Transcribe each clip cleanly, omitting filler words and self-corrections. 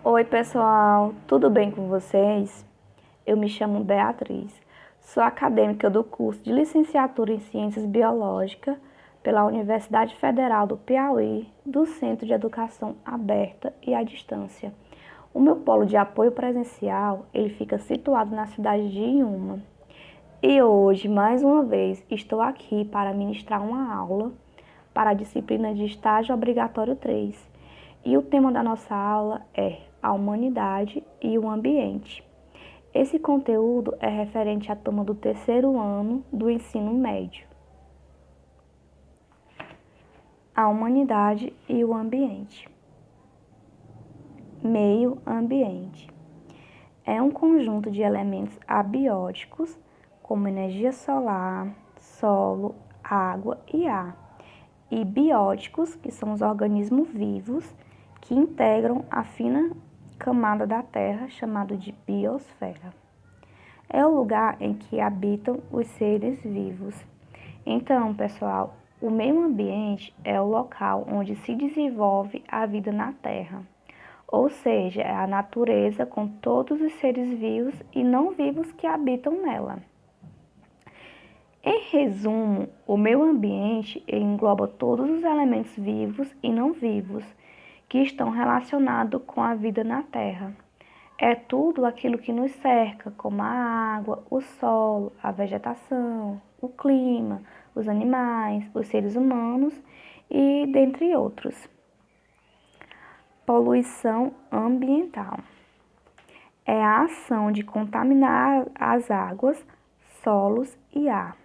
Oi, pessoal, tudo bem com vocês? Eu me chamo Beatriz, sou acadêmica do curso de Licenciatura em Ciências Biológicas pela Universidade Federal do Piauí, do Centro de Educação Aberta e à Distância. O meu polo de apoio presencial, ele fica situado na cidade de Inhuma. E hoje, mais uma vez, estou aqui para ministrar uma aula para a disciplina de Estágio Obrigatório 3. E o tema da nossa aula é a humanidade e o ambiente. Esse conteúdo é referente à turma do terceiro ano do ensino médio. A humanidade e o ambiente. Meio ambiente. É um conjunto de elementos abióticos, como energia solar, solo, água e ar, e bióticos, que são os organismos vivos que integram a fina camada da Terra, chamado de biosfera. É o lugar em que habitam os seres vivos. Então, pessoal, o meio ambiente é o local onde se desenvolve a vida na Terra, ou seja, é a natureza com todos os seres vivos e não vivos que habitam nela. Em resumo, o meio ambiente engloba todos os elementos vivos e não vivos que estão relacionados com a vida na Terra. É tudo aquilo que nos cerca, como a água, o solo, a vegetação, o clima, os animais, os seres humanos e dentre outros. Poluição ambiental é a ação de contaminar as águas, solos e ar.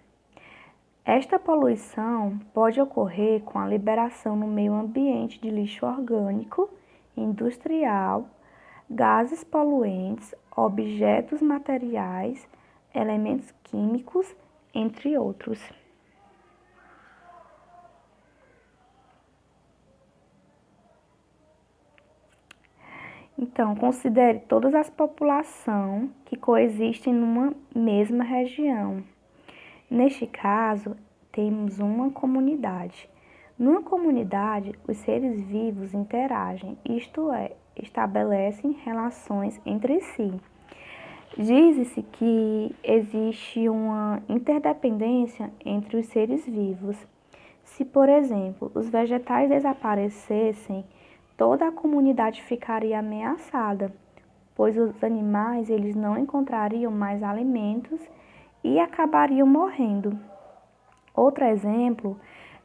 Esta poluição pode ocorrer com a liberação no meio ambiente de lixo orgânico, industrial, gases poluentes, objetos materiais, elementos químicos, entre outros. Então, considere todas as populações que coexistem numa mesma região. Neste caso, temos uma comunidade. Numa comunidade, os seres vivos interagem, isto é, estabelecem relações entre si. Diz-se que existe uma interdependência entre os seres vivos. Se, por exemplo, os vegetais desaparecessem, toda a comunidade ficaria ameaçada, pois os animais eles não encontrariam mais alimentos e acabariam morrendo. Outro exemplo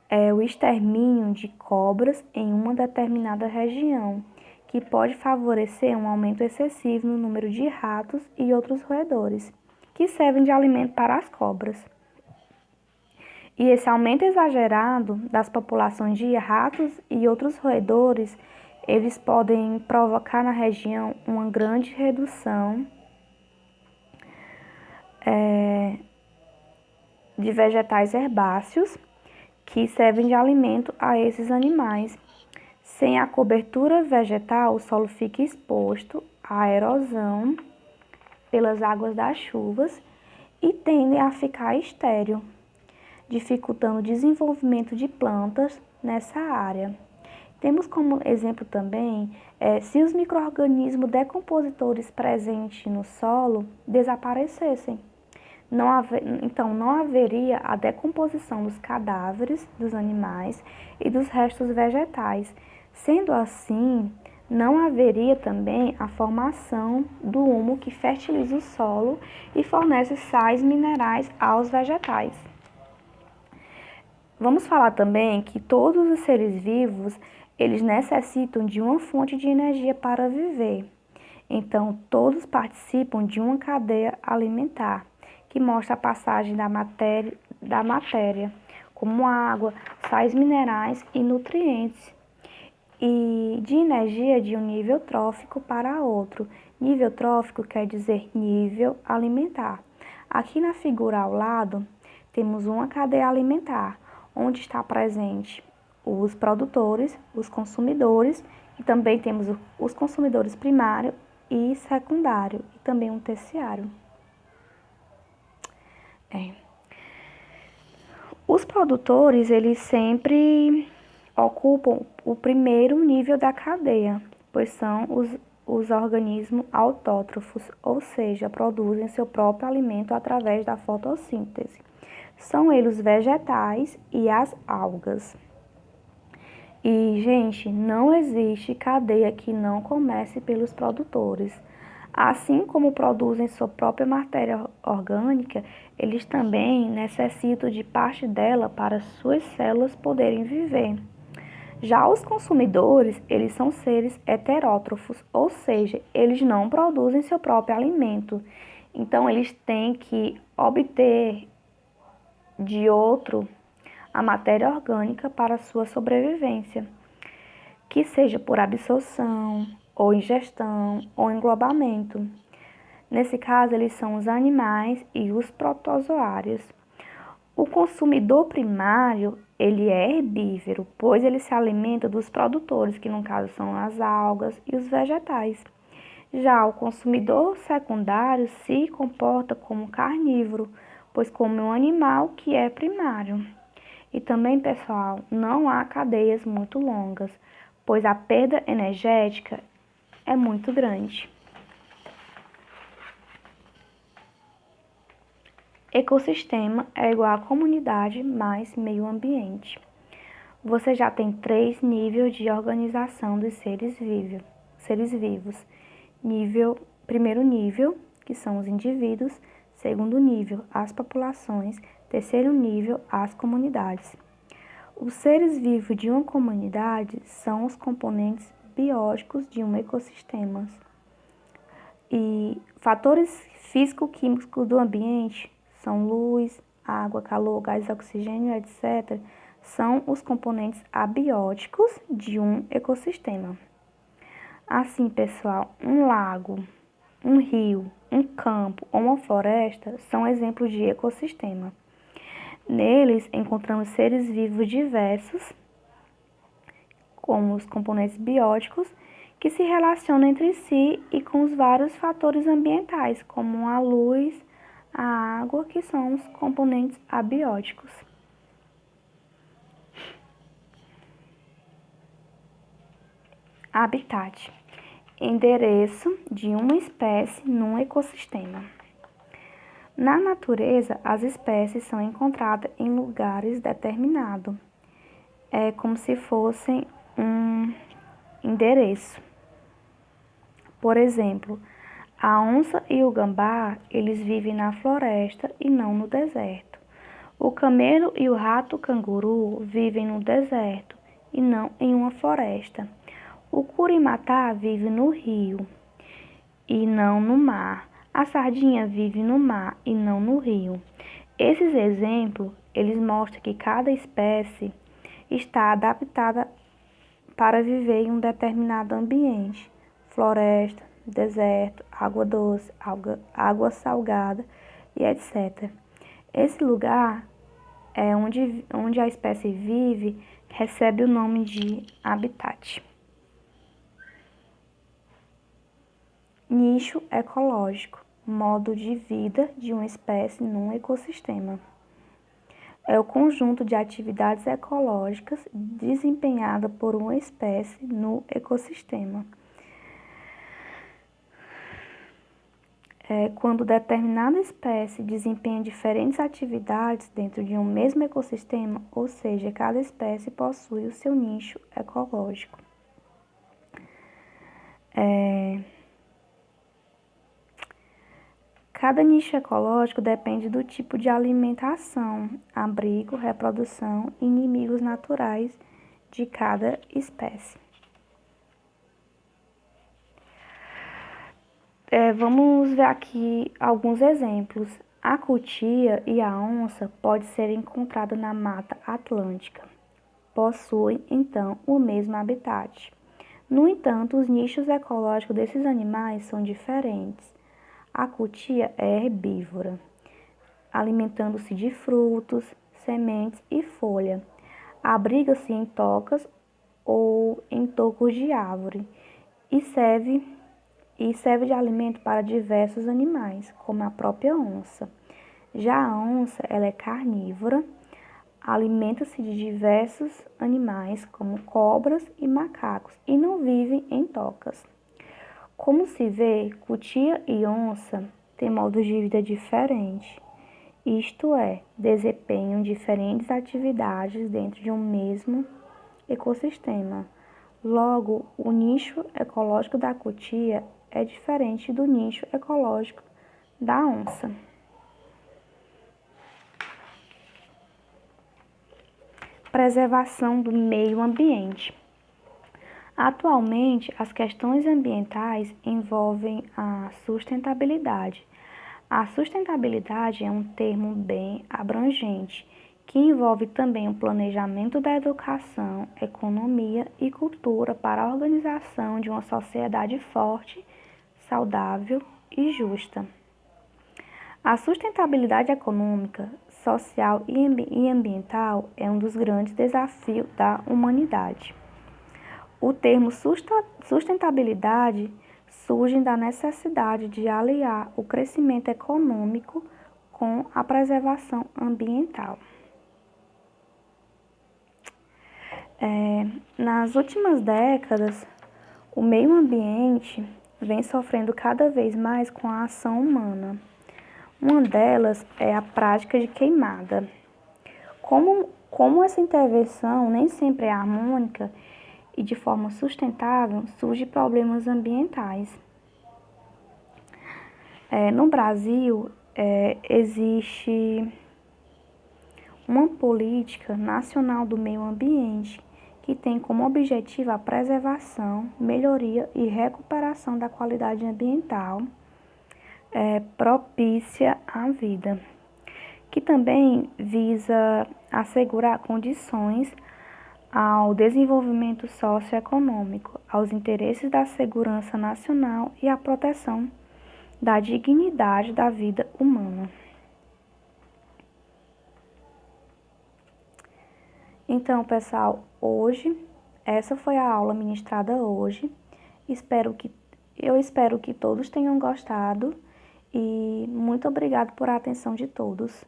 é o extermínio de cobras em uma determinada região, que pode favorecer um aumento excessivo no número de ratos e outros roedores, que servem de alimento para as cobras. E esse aumento exagerado das populações de ratos e outros roedores, eles podem provocar na região uma grande redução de vegetais herbáceos que servem de alimento a esses animais. Sem a cobertura vegetal, o solo fica exposto à erosão pelas águas das chuvas e tende a ficar estéril, dificultando o desenvolvimento de plantas nessa área. Temos como exemplo também, se os micro-organismos decompositores presentes no solo desaparecessem. Então, não haveria a decomposição dos cadáveres dos animais e dos restos vegetais. Sendo assim, não haveria também a formação do humo que fertiliza o solo e fornece sais minerais aos vegetais. Vamos falar também que todos os seres vivos, eles necessitam de uma fonte de energia para viver. Então, todos participam de uma cadeia alimentar, que mostra a passagem da matéria, como água, sais minerais e nutrientes, e de energia de um nível trófico para outro. Nível trófico quer dizer nível alimentar. Aqui na figura ao lado, temos uma cadeia alimentar, onde está presente os produtores, os consumidores, e também temos os consumidores primário e secundário, e também um terciário. Os produtores, eles sempre ocupam o primeiro nível da cadeia, pois são os organismos autótrofos, ou seja, produzem seu próprio alimento através da fotossíntese. São eles os vegetais e as algas. E, gente, não existe cadeia que não comece pelos produtores. Assim como produzem sua própria matéria orgânica, eles também necessitam de parte dela para suas células poderem viver. Já os consumidores, eles são seres heterótrofos, ou seja, eles não produzem seu próprio alimento. Então, eles têm que obter de outro a matéria orgânica para sua sobrevivência, que seja por absorção, ou ingestão, ou englobamento. Nesse caso, eles são os animais e os protozoários. O consumidor primário, ele é herbívoro, pois ele se alimenta dos produtores, que no caso são as algas e os vegetais. Já o consumidor secundário se comporta como carnívoro, pois come um animal que é primário. E também, pessoal, não há cadeias muito longas, pois a perda energética é muito grande. Ecossistema é igual a comunidade mais meio ambiente. Você já tem 3 níveis de organização dos seres vivos. Primeiro nível, que são os indivíduos. Segundo nível, as populações. Terceiro nível, as comunidades. Os seres vivos de uma comunidade são os componentes bióticos de um ecossistema. E fatores físico-químicos do ambiente são luz, água, calor, gás, oxigênio, etc. São os componentes abióticos de um ecossistema. Assim, pessoal, um lago, um rio, um campo ou uma floresta são exemplos de ecossistema. Neles encontramos seres vivos diversos, como os componentes bióticos, que se relacionam entre si e com os vários fatores ambientais, como a luz, a água, que são os componentes abióticos. Habitat: endereço de uma espécie num ecossistema. Na natureza, as espécies são encontradas em lugares determinados. É como se fossem um endereço. Por exemplo, a onça e o gambá, eles vivem na floresta e não no deserto. O camelo e o rato canguru vivem no deserto e não em uma floresta. O curimatá vive no rio e não no mar. A sardinha vive no mar e não no rio. Esses exemplos, eles mostram que cada espécie está adaptada para viver em um determinado ambiente, floresta, deserto, água doce, água salgada e etc. Esse lugar é onde a espécie vive, recebe o nome de habitat. Nicho ecológico, modo de vida de uma espécie num ecossistema. É o conjunto de atividades ecológicas desempenhada por uma espécie no ecossistema. Quando determinada espécie desempenha diferentes atividades dentro de um mesmo ecossistema, ou seja, cada espécie possui o seu nicho ecológico. Cada nicho ecológico depende do tipo de alimentação, abrigo, reprodução e inimigos naturais de cada espécie. Vamos ver aqui alguns exemplos. A cutia e a onça podem ser encontradas na Mata Atlântica. Possuem, então, o mesmo habitat. No entanto, os nichos ecológicos desses animais são diferentes. A cutia é herbívora, alimentando-se de frutos, sementes e folha. Abriga-se em tocas ou em tocos de árvore e serve de alimento para diversos animais, como a própria onça. Já a onça, ela é carnívora, alimenta-se de diversos animais, como cobras e macacos, e não vive em tocas. Como se vê, cutia e onça têm modos de vida diferentes, isto é, desempenham diferentes atividades dentro de um mesmo ecossistema. Logo, o nicho ecológico da cutia é diferente do nicho ecológico da onça. Preservação do meio ambiente. Atualmente, as questões ambientais envolvem a sustentabilidade. A sustentabilidade é um termo bem abrangente, que envolve também o planejamento da educação, economia e cultura para a organização de uma sociedade forte, saudável e justa. A sustentabilidade econômica, social e ambiental é um dos grandes desafios da humanidade. O termo sustentabilidade surge da necessidade de aliar o crescimento econômico com a preservação ambiental. Nas últimas décadas, o meio ambiente vem sofrendo cada vez mais com a ação humana. Uma delas é a prática de queimada. Como essa intervenção nem sempre é harmônica e de forma sustentável, surgem problemas ambientais. No Brasil, existe uma política nacional do meio ambiente que tem como objetivo a preservação, melhoria e recuperação da qualidade ambiental propícia à vida, que também visa assegurar condições ao desenvolvimento socioeconômico, aos interesses da segurança nacional e à proteção da dignidade da vida humana. Então, pessoal, essa foi a aula ministrada hoje. Eu espero que todos tenham gostado e muito obrigado por a atenção de todos.